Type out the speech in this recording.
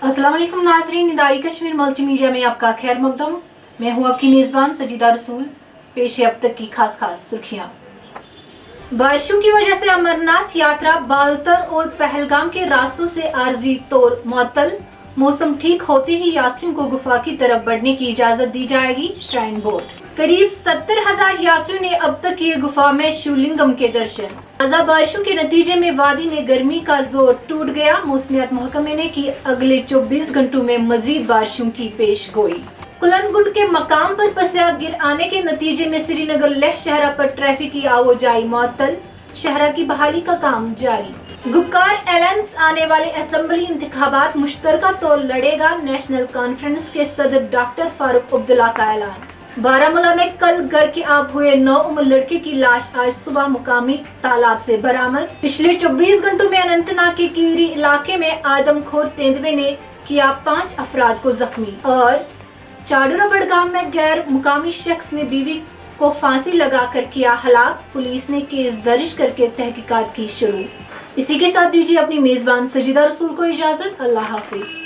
अस्सलाम वालेकुम नाज़रीन, निदाई कश्मीर मल्टी मीडिया में आपका खैर मकदम। मैं हूँ आपकी मेज़बान सजीदा रसूल। पेश है अब तक की खास सुर्खियाँ। बारिशों की वजह से अमरनाथ यात्रा बालतर और पहलगाम के रास्तों से आर्जी तौर मुअत्तल। मौसम ठीक होते ही यात्रियों को गुफा की तरफ बढ़ने की इजाजत दी जाएगी। श्राइन बोर्ड करीब 70,000 यात्रियों ने अब तक किए गुफा में शिवलिंगम के दर्शन। ताज़ा बारिशों के नतीजे में वादी में गर्मी का जोर टूट गया। मौसमियात महकमे ने की अगले 24 घंटों में मजीद बारिशों की पेश गोई। कुलनगुंड के मकाम पर पसिया गिर आने के नतीजे में श्रीनगर लेह शहरा पर ट्रैफिक की आवाजाही मुअत्तल। शहरा की बहाली का काम जारी। गुपकार एलायंस आने वाले असेंबली इंतखाबात मुश्तरका तौर लड़ेगा। नेशनल कॉन्फ्रेंस के सदर डॉक्टर फारूक अब्दुल्ला का ऐलान। बारामूला में कल घर के आब हुए 9 उम्र लड़के की लाश आज सुबह मुकामी तालाब से बरामद। पिछले 24 घंटों में अनंतनाग के कीरी इलाके में आदमखोर तेंदुए ने किया 5 अफराद को जख्मी। और चाडुरा बड़गाम में गैर मुकामी शख्स ने बीवी को फांसी लगाकर किया हलाक। पुलिस ने केस दर्ज करके तहकीकात की शुरू। इसी के साथ दीजिए अपनी मेजबान सजीदा रसूल को इजाजत। अल्लाह हाफिज।